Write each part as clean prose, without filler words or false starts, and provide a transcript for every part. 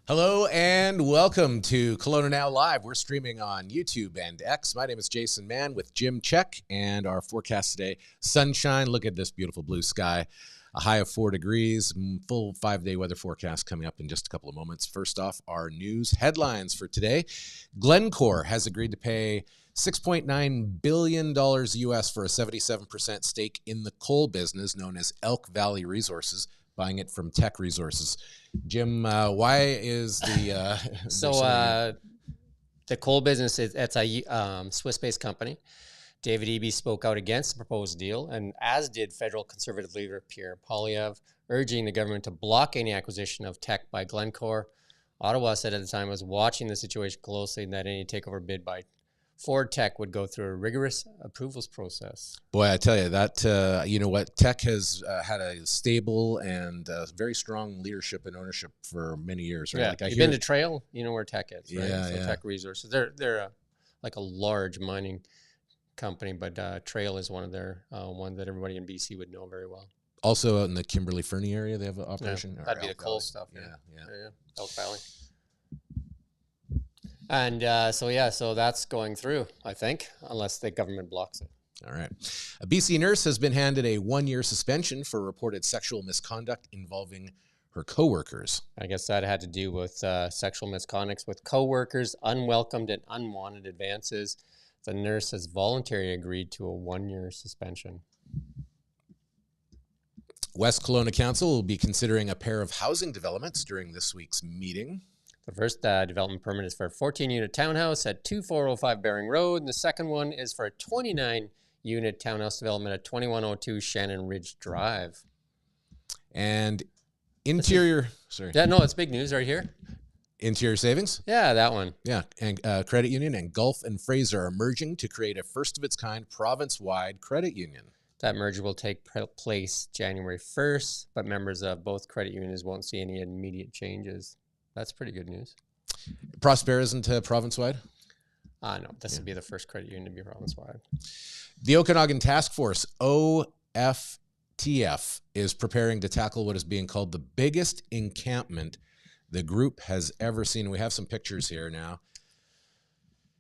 Hello and welcome to Kelowna Now Live. We're streaming on YouTube and X. My name is Jason Mann with Jim Check, and our forecast today, sunshine. Look at this beautiful blue sky. A high of 4 degrees, full 5-day weather forecast coming up in just a couple of moments. First off, our news headlines for today. Glencore has agreed to pay $6.9 billion US for a 77% stake in the coal business known as Elk Valley Resources, buying it from Teck Resources. Jim, why is the the coal business it's a Swiss-based company. David Eby spoke out against the proposed deal, and as did federal conservative leader Pierre Poilievre, urging the government to block any acquisition of Teck by Glencore. Ottawa said at the time was watching the situation closely and that any takeover bid by Ford Teck would go through a rigorous approvals process. Boy, I tell you that, you know what, Teck has had a stable and very strong leadership and ownership for many years, right? Yeah, like you've been to Trail, you know where Teck is, right? Yeah, so yeah. Teck Resources, they're like a large mining company, but Trail is one of their one that everybody in BC would know very well. Also out in the Kimberley-Fernie area, they have an operation. Yeah, that'd be Elk the coal Valley. stuff. Yeah. Elk Valley. And so that's going through, I think, unless the government blocks it. All right. A BC nurse has been handed a 1-year suspension for reported sexual misconduct involving her coworkers. I guess that had to do with sexual misconduct with coworkers, unwelcomed and unwanted advances. The nurse has voluntarily agreed to a 1-year suspension. West Kelowna Council will be considering a pair of housing developments during this week's meeting. The first development permit is for a 14-unit townhouse at 2405 Bering Road, and the second one is for a 29-unit townhouse development at 2102 Shannon Ridge Drive. And Interior it's big news right here. Interior Savings? Yeah, that one. Yeah, and Credit Union and Gulf and Fraser are merging to create a first-of-its-kind province-wide credit union. That merger will take place January 1st, but members of both credit unions won't see any immediate changes. That's pretty good news. Prosper isn't province-wide? No, this would be the first credit union to be province-wide. The Okanagan Task Force, OFTF, is preparing to tackle what is being called the biggest encampment the group has ever seen. We have some pictures here now.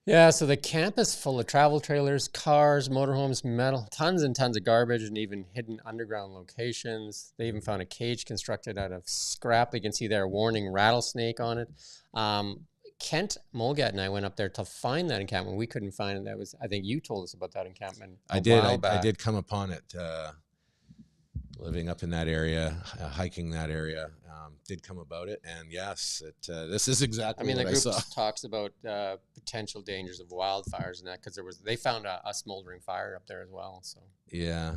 Yeah, so the camp is full of travel trailers, cars, motorhomes, metal, tons and tons of garbage, and even hidden underground locations. They even found a cage constructed out of scrap. You can see there, warning rattlesnake on it. Kent Mulgat and I went up there to find that encampment. We couldn't find it. That was, I think you told us about that encampment. I did come upon it, living up in that area, hiking that area. Did come about it, and yes, this is exactly what I saw. The group talks about potential dangers of wildfires and that, because they found a smoldering fire up there as well. So yeah,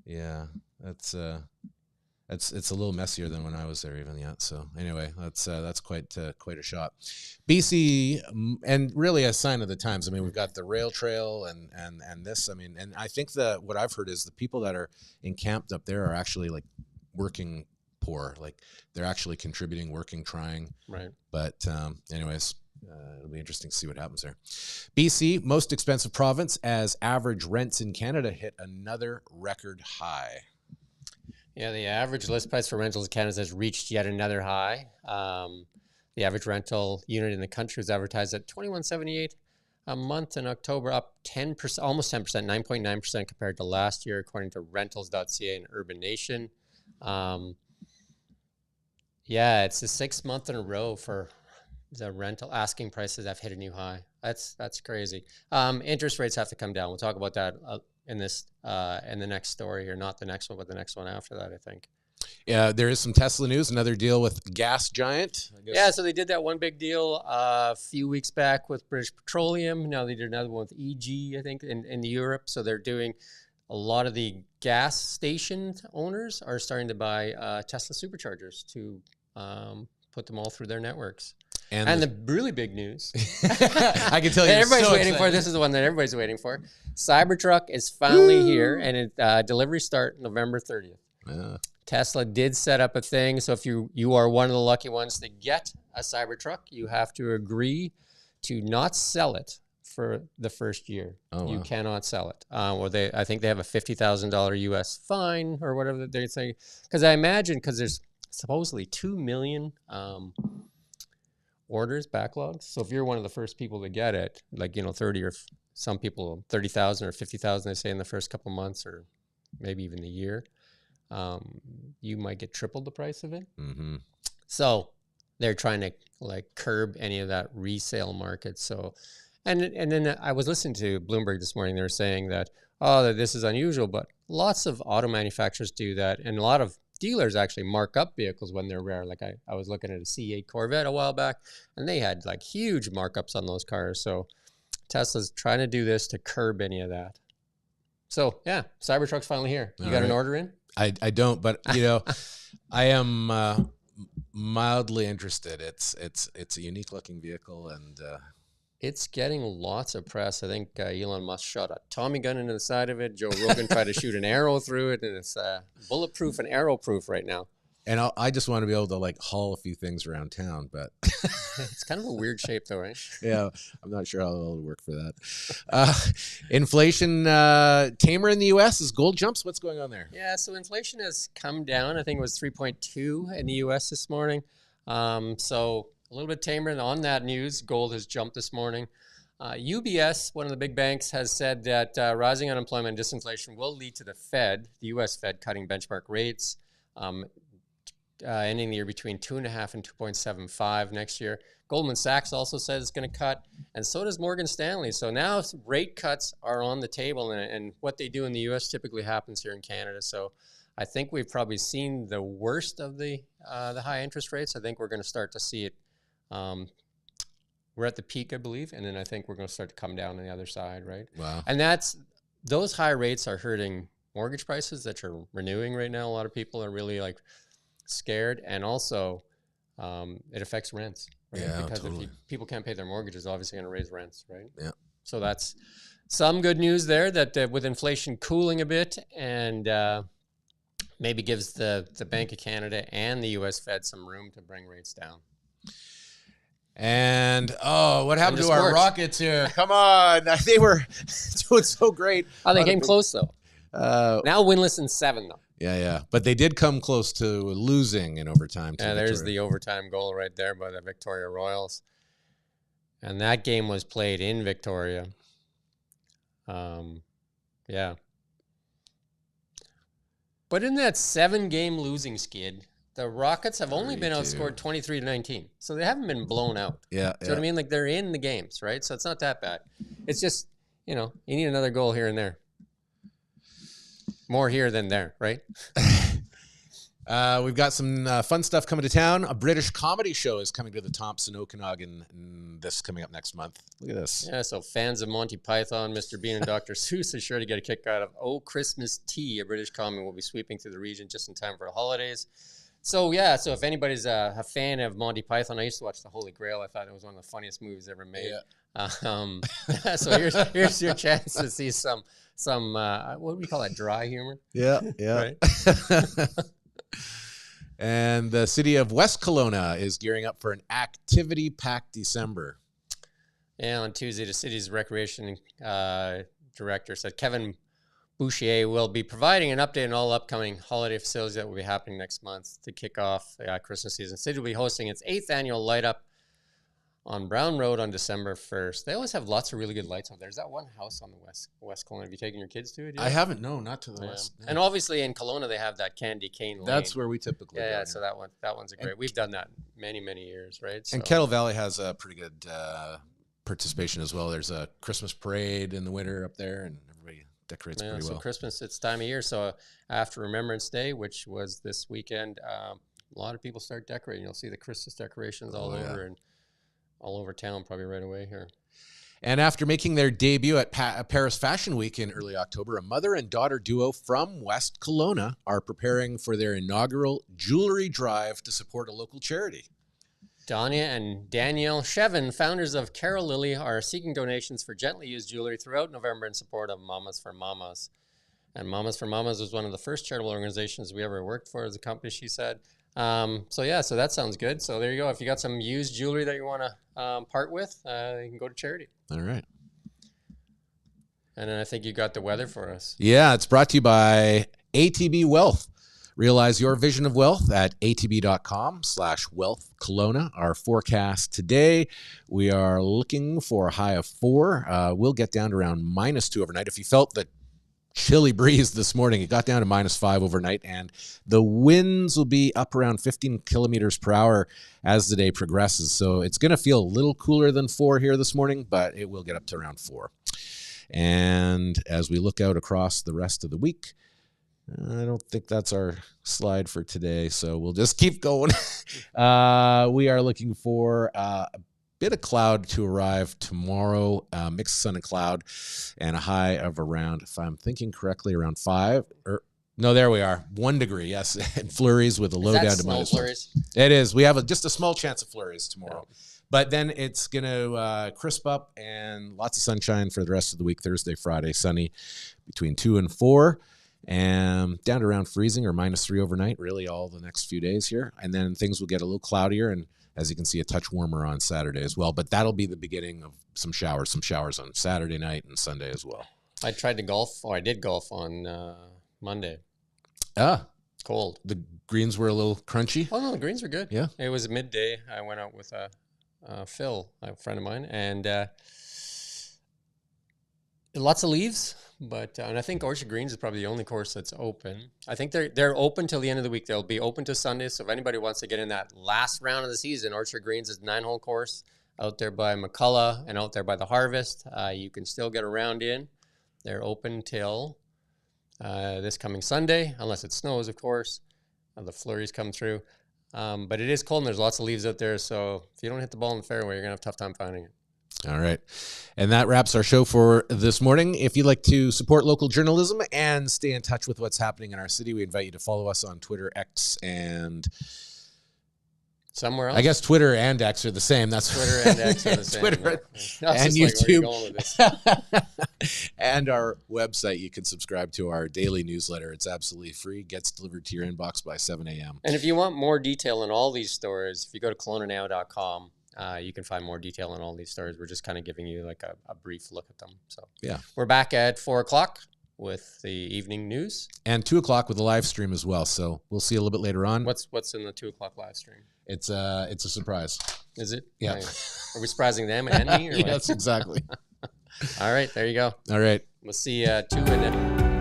it's a little messier than when I was there even yet. So anyway, that's quite a shot. BC, and really a sign of the times. I mean, we've got the rail trail and this. I mean, and I think what I've heard is the people that are encamped up there are actually like working poor, like they're actually contributing, working, trying. Right. But anyways, it'll be interesting to see what happens there. BC, most expensive province, as average rents in Canada hit another record high. Yeah, the average list price for rentals in Canada has reached yet another high. The average rental unit in the country was advertised at $21.78 a month in October, up 10%, almost 10%, 9.9% compared to last year, according to rentals.ca and Urban Nation. Yeah, it's the 6th month in a row for the rental asking prices have hit a new high. That's crazy. Interest rates have to come down. We'll talk about that in the next story, or not the next one, but the next one after that, I think. Yeah, there is some Tesla news, another deal with gas giant. I guess. Yeah, so they did that one big deal a few weeks back with British Petroleum. Now they did another one with EG, I think, in Europe. So they're doing a lot of the gas station owners are starting to buy Tesla superchargers to put them all through their networks. And the really big news, I can tell you, everybody's waiting for. This is the one that everybody's waiting for. Cybertruck is finally here, and deliveries start November 30th. Yeah. Tesla did set up a thing, so if you are one of the lucky ones to get a Cybertruck, you have to agree to not sell it for the first year. Oh, you wow. cannot sell it. I think they have a $50,000 US fine or whatever they're saying. Because I imagine, because there's supposedly 2 million orders, backlogs. So if you're one of the first people to get it, like, 30 or some people 30,000 or 50,000, they say in the first couple months or maybe even a year, you might get triple the price of it. Mm-hmm. So they're trying to like curb any of that resale market. So, and then I was listening to Bloomberg this morning. They were saying that, that this is unusual, but lots of auto manufacturers do that. And a lot of dealers actually mark up vehicles when they're rare. Like I was looking at a C8 Corvette a while back, and they had like huge markups on those cars. So Tesla's trying to do this to curb any of that. So yeah, Cybertruck's finally here. You got an order in? I don't, but I am mildly interested. It's a unique looking vehicle, and it's getting lots of press. I think Elon Musk shot a Tommy gun into the side of it. Joe Rogan tried to shoot an arrow through it, and it's bulletproof and arrow proof right now. And I just want to be able to like haul a few things around town, but it's kind of a weird shape though, right? Yeah, I'm not sure how it'll work for that. Inflation tamer in the U.S. as gold jumps. What's going on there? Yeah, so inflation has come down. I think it was 3.2 in the U.S. this morning. So a little bit tamer. And on that news, gold has jumped this morning. UBS, one of the big banks, has said that rising unemployment and disinflation will lead to the Fed, the U.S. Fed, cutting benchmark rates. Ending the year between 2.5 and 2.75 next year. Goldman Sachs also says it's going to cut, and so does Morgan Stanley. So now rate cuts are on the table, and what they do in the U.S. typically happens here in Canada. So I think we've probably seen the worst of the high interest rates. I think we're going to start to see it. We're at the peak, I believe, and then I think we're going to start to come down on the other side, right? Wow. And those high rates are hurting mortgage prices that are renewing right now. A lot of people are really like scared, and also it affects rents, right? Yeah, because totally. if people can't pay their mortgages, obviously going to raise rents, right? Yeah. So that's some good news there, that with inflation cooling a bit, and maybe gives the Bank of Canada and the U.S. Fed some room to bring rates down. And what happened to our sports. Rockets here? Come on, they were doing so great. Oh, they came close though. Now winless in 7 though. Yeah. But they did come close to losing in overtime. Yeah, there's the overtime goal right there by the Victoria Royals. And that game was played in Victoria. Yeah. But in that 7-game losing skid, the Rockets have only been outscored 23-19. So they haven't been blown out. Yeah. Do you know what I mean? Like, they're in the games, right? So it's not that bad. It's just, you need another goal here and there. More here than there, right? We've got some fun stuff coming to town. A British comedy show is coming to the Thompson Okanagan. This coming up next month. Look at this. Yeah, so fans of Monty Python, Mr. Bean, and Dr. Seuss are sure to get a kick out of Oh Christmas Tea. A British comedy will be sweeping through the region just in time for the holidays. So yeah, so if anybody's a fan of Monty Python, I used to watch The Holy Grail. I thought it was one of the funniest movies ever made. Yeah. So here's your chance to see some what do we call that, dry humor? Yeah. Right? And the city of West Kelowna is gearing up for an activity-packed December. Yeah, on Tuesday, the city's recreation director said Kevin Boucher will be providing an update on all upcoming holiday facilities that will be happening next month to kick off the Christmas season. The city will be hosting its 8th annual Light Up on Brown Road on December 1st. They always have lots of really good lights out there. There's that one house on the West Kelowna. Have you taken your kids to it yet? I haven't. No, not to the west. Yeah. And obviously in Kelowna they have that Candy Cane Lane. That's where we typically go. Yeah, so that one's a great. We've done that many years, right? So. And Kettle Valley has a pretty good participation as well. There's a Christmas parade in the winter up there, and everybody decorates pretty well. So Christmas, it's time of year. So after Remembrance Day, which was this weekend, a lot of people start decorating. You'll see the Christmas decorations all over and all over town probably right away here. And after making their debut at Paris Fashion Week in early October, a mother and daughter duo from West Kelowna are preparing for their inaugural jewelry drive to support a local charity. Danya and Danielle Shevin, founders of Carol Lily, are seeking donations for gently used jewelry throughout November in support of Mamas for Mamas. And Mamas for Mamas was one of the first charitable organizations we ever worked for as a company, she said. So that sounds good. So there you go. If you got some used jewelry that you want to part with, you can go to charity. All right. And then I think you got the weather for us. Yeah, it's brought to you by ATB Wealth. Realize your vision of wealth at atb.com/wealth Kelowna. Our forecast today, we are looking for a high of 4. We'll get down to around -2 overnight. If you felt the chilly breeze this morning, it got down to -5 overnight, and the winds will be up around 15 kilometers per hour as the day progresses. So it's going to feel a little cooler than 4 here this morning, but it will get up to around 4. And as we look out across the rest of the week, I don't think that's our slide for today, so we'll just keep going. We are looking for a bit of cloud to arrive tomorrow, mixed sun and cloud, and a high of around, if I'm thinking correctly, around 5. No, there we are. 1 degree, yes. And flurries with a low down to -1. Flurries? It is. We have just a small chance of flurries tomorrow. Yeah. But then it's going to crisp up and lots of sunshine for the rest of the week. Thursday, Friday, sunny between 2 and 4. And down to around freezing or -3 overnight, really all the next few days here. And then things will get a little cloudier and, as you can see, a touch warmer on Saturday as well. But that'll be the beginning of some showers on Saturday night and Sunday as well. I tried to golf, or I did golf on Monday. Cold. The greens were a little crunchy? Oh, no, the greens were good. Yeah. It was midday. I went out with Phil, a friend of mine, and lots of leaves. But and I think Orchard Greens is probably the only course that's open. I think they're open till the end of the week. They'll be open to Sunday. So if anybody wants to get in that last round of the season, Orchard Greens is a 9-hole course out there by McCullough and out there by the Harvest. You can still get a round in. They're open till this coming Sunday, unless it snows, of course. The flurries come through. But it is cold and there's lots of leaves out there. So if you don't hit the ball in the fairway, you're going to have a tough time finding it. All right. And that wraps our show for this morning. If you'd like to support local journalism and stay in touch with what's happening in our city, we invite you to follow us on Twitter, X, and somewhere else. I guess Twitter and X are the same. That's Twitter and X are the same. Twitter and YouTube. And our website. You can subscribe to our daily newsletter. It's absolutely free. Gets delivered to your inbox by 7 a.m. And if you want more detail on all these stories, if you go to KelownaNow.com, you can find more detail on all these stories. We're just kind of giving you like a brief look at them. So yeah, we're back at 4:00 with the evening news and 2:00 with a live stream as well. So we'll see a little bit later on. What's in the 2:00 live stream? It's a surprise. Is it? Yeah. Are we surprising them and me? Or yes, exactly. All right, there you go. All right. We'll see 2 in it.